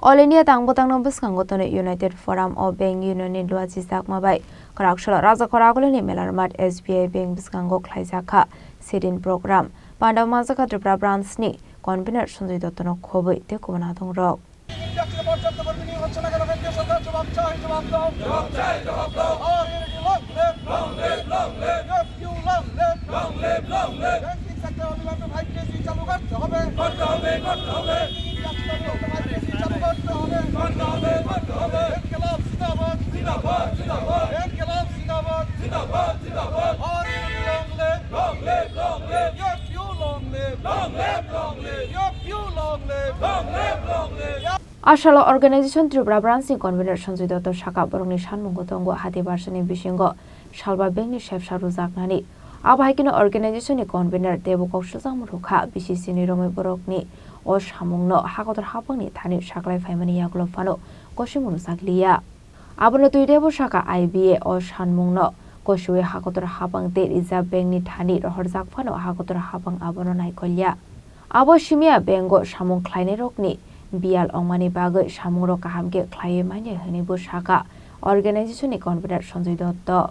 All India Tangbotang Numbers Kangoton United Forum of Bank Union in Luazizak Mabai, Karakshal Raza Korakolani Melarmat SBI Bank Biskango Klaizaka, Sit-in Program, Pandamazaka Tripra Bransni, Convener Sundidotono Kobe, Tekonatung Rock. Ashalo Organization Tripura Branching Convener Sanjidoto Shaka Boroni Shanmungotongo Hati Barsani Bishingo Shalba Bengni Chef Sharuzaknani Abhaikino Organization Convener Debukok Shazamruka Bishini Rome Borokni O Shamungno Hakotor Hapani Tani Shaklai Family Yaglofano Koshimunu Saglia Abono Debo Shaka IBA O Shanmungno Koshue Hakotor Hapang De Iza Bengni Tani Horzakfano Hakotor Hapang Abono Naikolya Abo Shimia Bengo Shamung Kleine Rokni Bial Omani Bago Shamuro Kahamge Clay Mania Hanibu Shaka Organization Convener Sanjidoto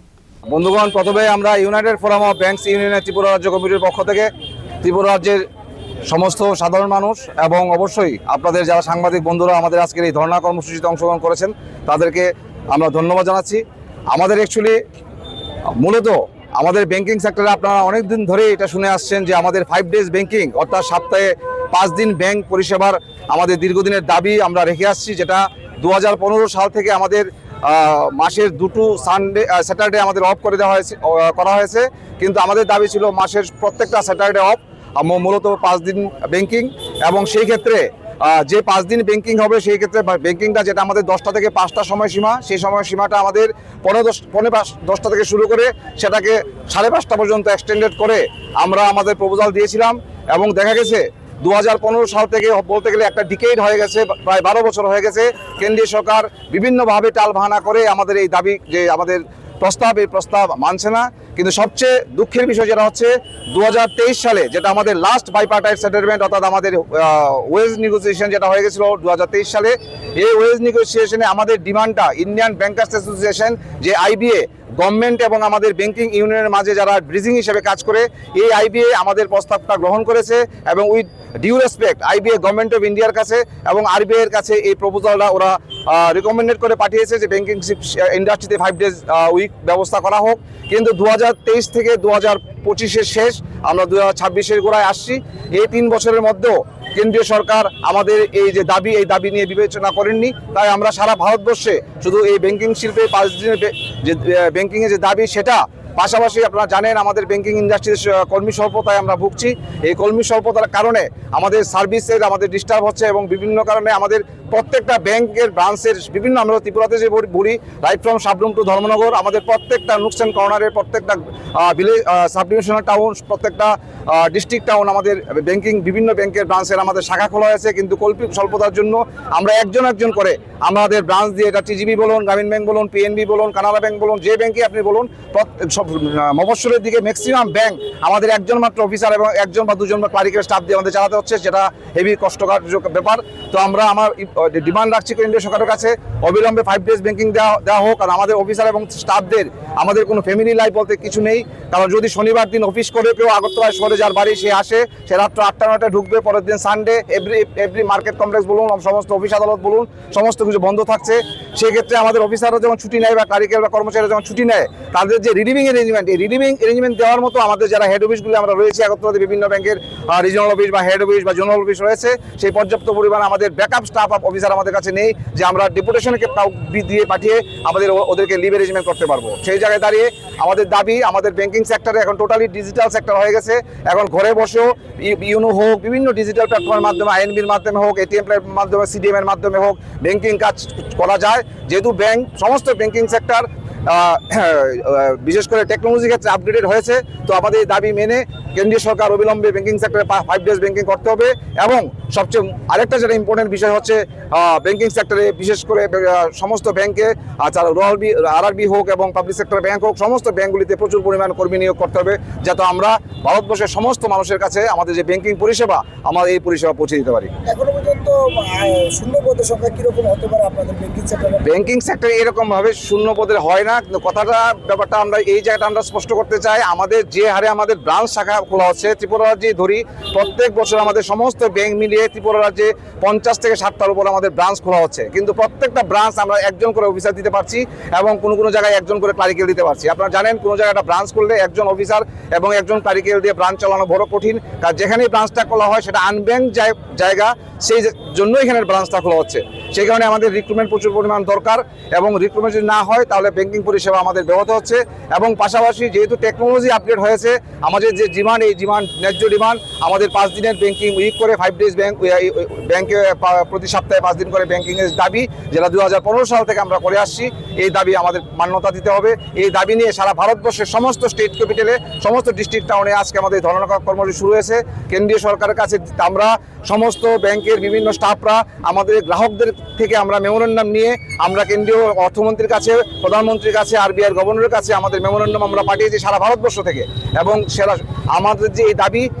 বন্ধুগণ প্রথমে আমরা United forum of banks ইউনিয়নের ত্রিপুরা রাজ্য কমিটির পক্ষ থেকে ত্রিপুরা রাজ্যের সমস্ত সাধারণ মানুষ এবং অবশ্যই আপনাদের যারা সাংবাদিক বন্ধুরা আমাদের আজকের এই ধর্ণা কর্মসূচিতে অংশগ্রহণ করেছেন তাদেরকে আমরা ধন্যবাদ জানাচ্ছি। আমাদের অ্যাকচুয়ালি মূলত আমাদের ব্যাংকিং সেক্টরে আপনারা অনেক দিন ধরে এটা শুনে আসছেন যে আমাদের 5 ডেজ ব্যাংকিং অর্থাৎ সপ্তাহে 5 দিন ব্যাংক পরিষেবার আমাদের দীর্ঘদিনের দাবি আমরা রেখে আসছি, যেটা 2015 সাল থেকে আমাদের মাসের দুটো স্যাটারডে আমাদের অফ করে দেওয়া হয়েছে, কিন্তু আমাদের দাবি ছিল মাসের প্রত্যেকটা স্যাটারডে অফ, মূলত 5 দিন ব্যাংকিং। এবং সেই ক্ষেত্রে যে 5 দিন ব্যাংকিং হবে সেই ক্ষেত্রে ব্যাংকিংটা যেটা আমাদের 10টা থেকে 5টা সময়সীমা, সেই সময়সীমাটা আমাদের 10টা থেকে শুরু করে সেটাকে 5:30 পর্যন্ত এক্সটেন্ডেড করে আমরা আমাদের প্রপোজাল দিয়েছিলাম। এবং দেখা গেছে 2015 সাল থেকে বলতে গেলে একটা ডিকেড হয়ে গেছে, প্রায় 12 বছর হয়ে গেছে কেন্দ্রীয় সরকার বিভিন্নভাবে টালবাহানা করে আমাদের এই দাবি যে আমাদের এই প্রস্তাব মানছে না। কিন্তু সবচেয়ে দুঃখের বিষয় যেটা হচ্ছে 2023 সালে যেটা আমাদের লাস্ট বাইপার্টাইট সেটেলমেন্ট অর্থাৎ আমাদের ওয়েজ নেগোসিয়েশন যেটা হয়ে গেছিল 2023 সালে, এই ওয়েজ নেগোসিয়েশনে আমাদের ডিমান্ডটা ইন্ডিয়ান ব্যাংকার্স অ্যাসোসিয়েশন যে আইবিএ গভর্নমেন্ট এবং আমাদের ব্যাংকিং ইউনিয়নের মাঝে যারা ব্রিজিং হিসেবে কাজ করে, এই আইবিএ আমাদের প্রস্তাবটা গ্রহণ করেছে এবং with due respect IBA government of ইন্ডিয়ার কাছে এবং আরবিআই এর কাছে এই প্রপোজালটা ওরা রিকমেন্ডেড করে পাঠিয়েছে যে ব্যাংকিং ইন্ডাস্ট্রিতে 5 ডেজ উইক ব্যবস্থা করা হোক। কিন্তু 2023 থেকে 2025 শেষ, আমরা 2026 গোড়ায় আসছি। এই 3 বছরের মধ্যেও কেন্দ্রীয় সরকার আমাদের এই যে দাবি, এই দাবি নিয়ে বিবেচনা করেননি। তাই আমরা সারা ভারতবর্ষে শুধু এই ব্যাংকিং শিল্পে 5 দিনের যে ব্যাংকিংয়ের যে দাবি সেটা পাশাপাশি আপনারা জানেন আমাদের ব্যাংকিং ইন্ডাস্ট্রির কর্মী স্বল্পতায় আমরা ভুগছি। এই কর্মী স্বল্পতার কারণে আমাদের সার্ভিসের আমাদের ডিস্টার্ব হচ্ছে এবং বিভিন্ন কারণে আমাদের প্রত্যেকটা ব্যাংকের ব্রাঞ্চের বিভিন্ন, আমরা ত্রিপুরাতে যে বলি right from Sabroom to Dharmanagar, আমাদের প্রত্যেকটা নুকস অ্যান্ড কর্নারের প্রত্যেকটা ভিলেজ সাব ডিভিশনাল টাউন, প্রত্যেকটা ডিস্ট্রিক্ট টাউন আমাদের বিভিন্ন ব্যাংকের ব্রাঞ্চের আমাদের শাখা খোলা হয়েছে। কিন্তু কল্পি স্বল্পতার জন্য আমরা একজন করে আমাদের ব্রাঞ্চ দিয়ে, এটা টিজিবি বলুন, গ্রামীণ ব্যাংক বলুন, পিএনবি বলুন, কানাড়া ব্যাংক বলুন, যে ব্যাংকে আপনি বলুন, মফস্বলের দিকে ম্যাক্সিমাম ব্যাংক আমাদের একজন মাত্র অফিসার এবং 1 বা 2 বা ক্লারিক্যাল স্টাফ দিয়ে আমাদের চালাতে হচ্ছে, যেটা হেভি কষ্টকর ব্যাপার। তো আমার ডিমান্ড রাখছি কেন্দ্রীয় সরকারের কাছে অবিলম্বে 5 ডেজ ব্যাংকিং দেওয়া হোক। আর আমাদের অফিসার এবং স্টাফদের আমাদের কোনো ফ্যামিলি লাইফ বলতে কিছু নেই, কারণ যদি শনিবার দিন অফিস করে কেউ আগরতলায় শহরে যার বাড়ি সে আসে, সে রাত্র 8টা-9টায় ঢুকবে, পরের দিন সানডে এভরি মার্কেট কমপ্লেক্স বলুন, সমস্ত অফিস আদালত বলুন, সমস্ত কিছু বন্ধ থাকছে। সেক্ষেত্রে আমাদের অফিসাররা যখন ছুটি নেয় বা ক্লারিক্যাল বা কর্মচারীরা যখন ছুটি নেয়, তাদের যে রিলিভিং অ্যারেঞ্জমেন্ট, এই রিলিভিং অ্যারেঞ্জমেন্ট দেওয়ার মতো আমাদের যারা হেড অফিসগুলো আমরা রয়েছে আগরতলাতে বিভিন্ন ব্যাংকের রিজনাল অফিস বা হেড অফিস বা জোনাল অফিস রয়েছে, সেই পর্যাপ্ত পরিমাণ আমাদের ব্যাকআপ স্টাফ অফিসার আমাদের কাছে নেই যে আমরা ডেপুটেশনকে দিয়ে পাঠিয়ে ওদেরকে লিভ অ্যারেঞ্জমেন্ট করতে পারবো। সেই জায়গায় দাঁড়িয়ে আমাদের দাবি, আমাদের ব্যাংকিং সেক্টরে এখন টোটালি ডিজিটাল সেক্টর হয়ে গেছে। এখন ঘরে বসেও ইউনো হোক, বিভিন্ন ডিজিটাল প্ল্যাটফর্মের মাধ্যমে, আইএনবির মাধ্যমে হোক, এটিএম এর মাধ্যমে, সিডিএম এর মাধ্যমে হোক ব্যাংকিং কাজ করা যায়। যেহেতু সমস্ত ব্যাংকিং সেক্টর বিশেষ করে টেকনোলজি ক্ষেত্রে আপগ্রেডেড হয়েছে, তো আমাদের এই দাবি মেনে কেন্দ্রীয় সরকার অবিলম্বে ব্যাংকিং সেক্টরে 5 ডেজ ব্যাংকিং করতে হবে। এবং সবচেয়ে আরেকটা যেটা ইম্পর্টেন্ট বিষয় হচ্ছে ব্যাংকিং সেক্টরে বিশেষ করে সমস্ত ব্যাংকে আরআরবি হোক এবং পাবলিক সেক্টর ব্যাংক হোক, সমস্ত ব্যাংকগুলিতে প্রচুর পরিমাণ কর্মী নিয়োগ করতে হবে, যাতে আমরা ভারতবর্ষের সমস্ত মানুষের কাছে আমাদের যে ব্যাংকিং পরিষেবা, আমরা এই পরিষেবা পৌঁছে দিতে পারি। এখনো পর্যন্ত শূন্য পদের সংখ্যা কিরকম হতে পারে আপনাদের ব্যাংকিং সেক্টরে? ব্যাংকিং সেক্টরে এরকম ভাবে শূন্য পদের হয় না, কিন্তু ব্যাপারটা আমরা এই জায়গাটা আমরা স্পষ্ট করতে চাই। আমাদের যে হারে আমাদের ব্রাঞ্চ শাখা খোলা হচ্ছে ত্রিপুরা রাজ্যে ধরি, প্রত্যেক বছর আমাদের সমস্ত ব্যাংক মিলিয়ে ত্রিপুরা রাজ্যে 50 থেকে 60টার উপর আমাদের ব্রাঞ্চ খোলা হচ্ছে, কিন্তু প্রত্যেকটা ব্রাঞ্চ আমরা একজন করে অফিসার দিতে পারছি এবং কোনো জায়গায় একজন করে ক্লারিক্যাল দিতে পারছি। আপনারা জানেন কোনো জায়গায় একটা ব্রাঞ্চ করলে একজন অফিসার এবং একজন ক্লারিক্যাল দিয়ে ব্রাঞ্চ চালানো বড় কঠিন, কারণ যেখানেই ব্রাঞ্চটা খোলা হয় সেটা আনব্যাংক জায়গা, সেই জন্য এখানে ব্রাঞ্চটা খোলা হচ্ছে। সেই কারণে আমাদের রিক্রুটমেন্ট প্রচুর পরিমাণ দরকার, এবং রিক্রুটমেন্ট যদি না হয় তাহলে ব্যাংকিং পরিষেবা আমাদের ব্যাহত হচ্ছে। এবং পাশাপাশি যেহেতু টেকনোলজি আপডেট হয়েছে, আমাদের যে ডিমান্ড, এই ডিমান্ড ন্যায্য ডিমান্ড, আমাদের 5 দিনের ব্যাংকিং উইক করে 5 ডেজ ব্যাংকে প্রতি সপ্তাহে 5 দিন করে ব্যাংকিংয়ের দাবি, যেটা 2015 সাল থেকে আমরা করে আসছি, এই দাবি আমাদের মান্যতা দিতে হবে। এই দাবি নিয়ে সারা ভারতবর্ষের সমস্ত স্টেট ক্যাপিটালে, সমস্ত ডিস্ট্রিক্ট টাউনে আজকে আমাদের ধর্ণা কর্মসূচি শুরু হয়েছে। কেন্দ্রীয় সরকারের কাছে আমরা সমস্ত ব্যাংকের বিভিন্ন স্টাফরা আমাদের গ্রাহকদের থেকে আমরা মেমোরেন্ডাম নিয়ে আমরা কেন্দ্রীয় অর্থমন্ত্রীর কাছে, প্রধানমন্ত্রীর কাছে, আরবিআই গভর্নরের কাছে আমাদের মেমোরেন্ডাম আমরা পাঠিয়েছি সারা ভারতবর্ষ থেকে। এবং সেরা আমাদের যে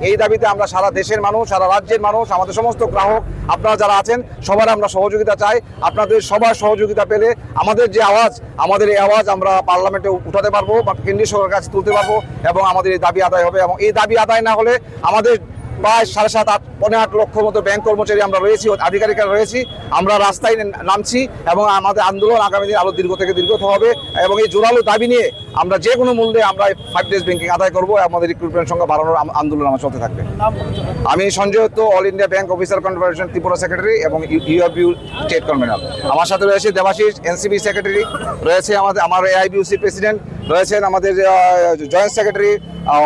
এই দাবিতে আমরা সারা দেশের মানুষ, সারা রাজ্যের মানুষ, আমাদের সমস্ত গ্রাহক, আপনারা যারা আছেন সবার আমরা সহযোগিতা চাই। আপনাদের সবার সহযোগিতা পেলে আমাদের যে আওয়াজ, আমাদের এই আওয়াজ আমরা পার্লামেন্টে উঠাতে পারবো বা কেন্দ্রীয় সরকারের কাছে তুলতে পারবো, এবং আমাদের এই দাবি আদায় হবে। এবং এই দাবি আদায় না হলে আমাদের প্রায় 7.5, 8 লক্ষ মতো ব্যাংক কর্মচারী আমরা রয়েছি, আধিকারিকরা রয়েছি, আমরা রাস্তায় নামছি এবং আমাদের আন্দোলন আগামী দিন আরো দীর্ঘ থেকে দীর্ঘতর হবে। এবং এই জোরালো দাবি নিয়ে আমরা যে কোনো মূল্যে আমরা 5 ডেজ ব্যাংকিং আদায় করবো। আমাদের রিক্রুটমেন্ট সংখ্যা বাড়ানোর আন্দোলন আমার চলতে থাকবে। আমি Sanjay Dutta, all India bank officer confederation Tripura secretary এবং ইউআরবিউ স্টেট কনভেনর। আমার সাথে রয়েছে দেবাশিস, এনসিবি সেক্রেটারি রয়েছে, আমার এআইবিউসি প্রেসিডেন্ট রয়েছেন, আমাদের joint secretary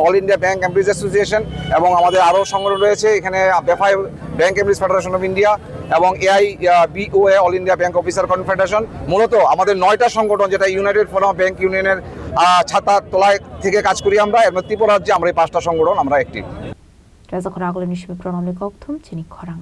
all India bank employees association, এবং আমাদের আরও সংগঠন রয়েছে এখানে BEFI bank employees federation of India এবং AIBOA all India bank officer confederation. মূলত আমাদের 9টা সংগঠন, যেটা ইউনাইটেড ফোরাম অফ ব্যাংক ইউনিয়নের ছাতার তলায় থেকে কাজ করি আমরা, এবং ত্রিপুরা রাজ্যে আমরা এই 5টা সংগঠন আমরা অ্যাক্টিভ। রাজাখরা আগলে নিশিবে প্রণালী কক্থম চিনি খরাং।